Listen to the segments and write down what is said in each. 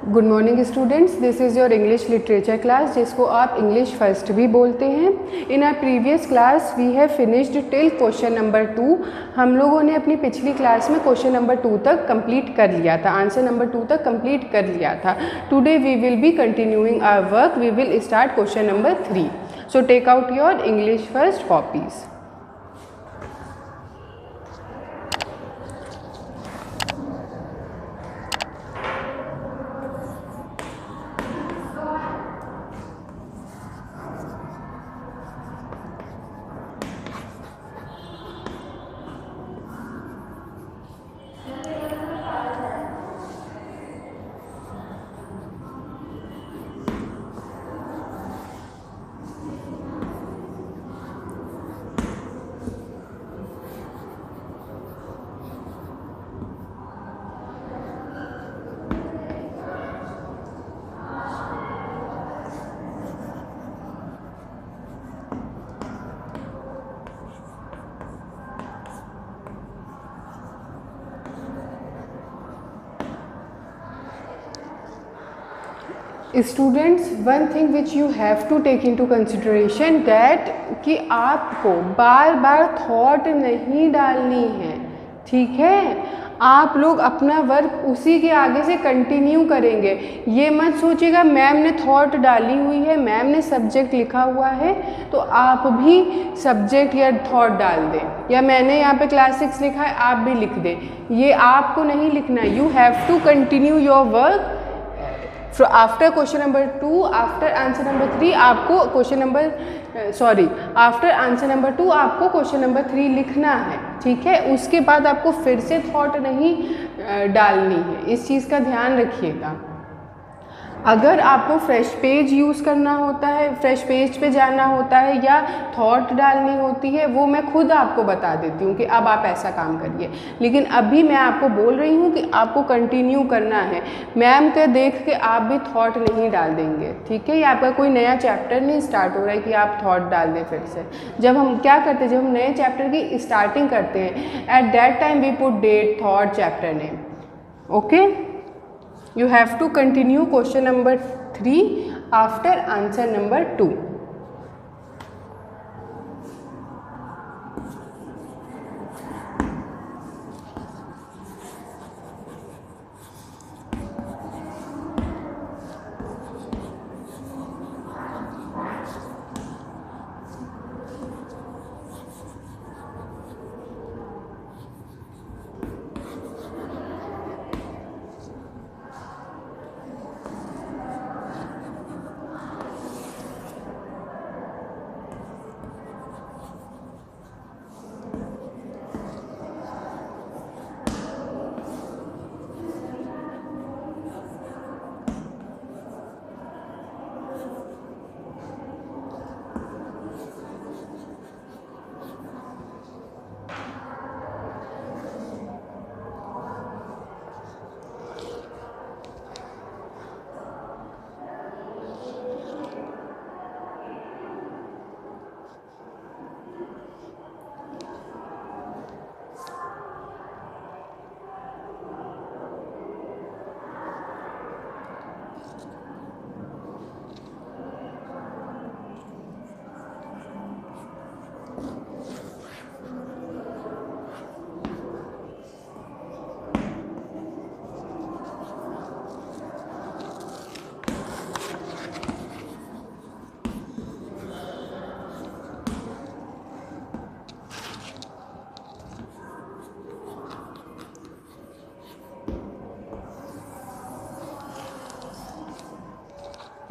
Good morning students, this is your English literature class जिसको आप English first भी बोलते हैं। In our previous class we have finished till question number 2। हम लोगों ने अपनी पिछली क्लास में क्वेश्चन नंबर 2 तक कंप्लीट कर लिया था, आंसर नंबर 2 तक कंप्लीट कर लिया था। Today we will be continuing our work, we will start question number 3। So take out your English first copies. Students, one thing which you have to take into consideration that कि आपको बार बार thought नहीं डालनी है, ठीक है। आप लोग अपना वर्क उसी के आगे से कंटिन्यू करेंगे। ये मत सोचिएगा मैम ने थॉट डाली हुई है, मैम ने सब्जेक्ट लिखा हुआ है तो आप भी सब्जेक्ट या थॉट डाल दें, या मैंने यहाँ पे क्लास 6 लिखा है आप भी लिख दें। ये आपको नहीं लिखना। You have to continue your work after question number 2, after answer number 3 आपको question number after answer number 2 आपको क्वेश्चन नंबर 3 लिखना है, ठीक है। उसके बाद आपको फिर से थॉट नहीं डालनी है, इस चीज़ का ध्यान रखिएगा। अगर आपको फ्रेश पेज यूज़ करना होता है, फ्रेश पेज पे जाना होता है या थॉट डालनी होती है, वो मैं खुद आपको बता देती हूँ कि अब आप ऐसा काम करिए। लेकिन अभी मैं आपको बोल रही हूँ कि आपको कंटिन्यू करना है। मैम के देख के आप भी थॉट नहीं डाल देंगे, ठीक है। ये आपका कोई नया चैप्टर नहीं स्टार्ट हो रहा है कि आप थॉट डाल दें फिर से। जब हम क्या करते हैं, जब हम नए चैप्टर की स्टार्टिंग करते हैं, at that time we put date, thought, chapter name, okay. You have to continue question number 3 after answer number 2.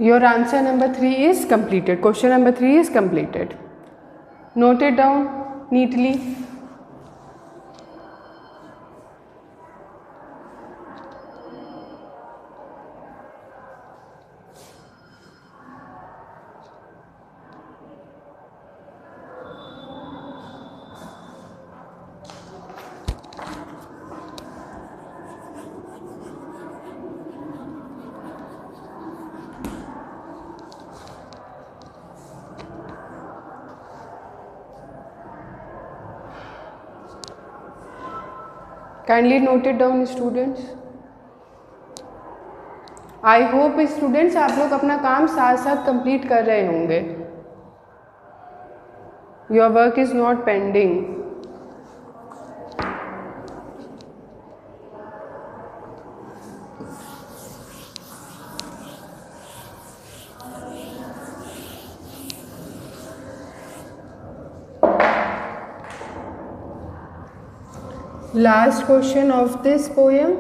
Your answer number 3 is completed. Question number 3 is completed. Note it down neatly. Kindly note it down, students. I hope students आप लोग अपना काम साथ साथ complete कर रहे होंगे. Your work is not pending. Last question of this poem.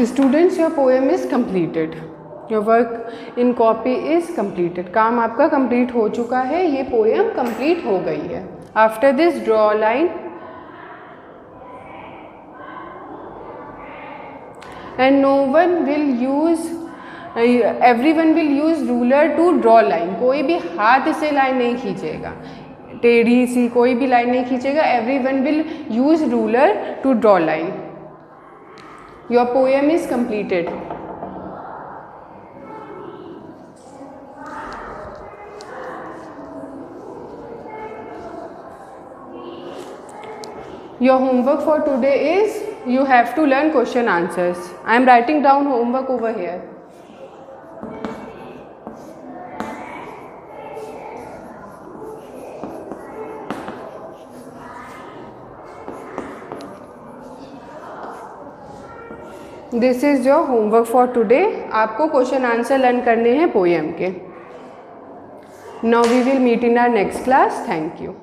Students, your poem is completed. Your work in copy is completed. काम आपका complete हो चुका है, ये poem complete हो गई है. After this, draw a line and no one will use, everyone will use ruler to draw line. कोई भी हाथ से line नहीं खींचेगा, टेढ़ी सी कोई भी line नहीं खींचेगा. Everyone will use ruler to draw line. Your poem is completed. Your homework for today is you have to learn question answers. I am writing down homework over here. This is your homework for today. आपको question answer learn करने हैं poem के. Now we will meet in our next class. Thank you.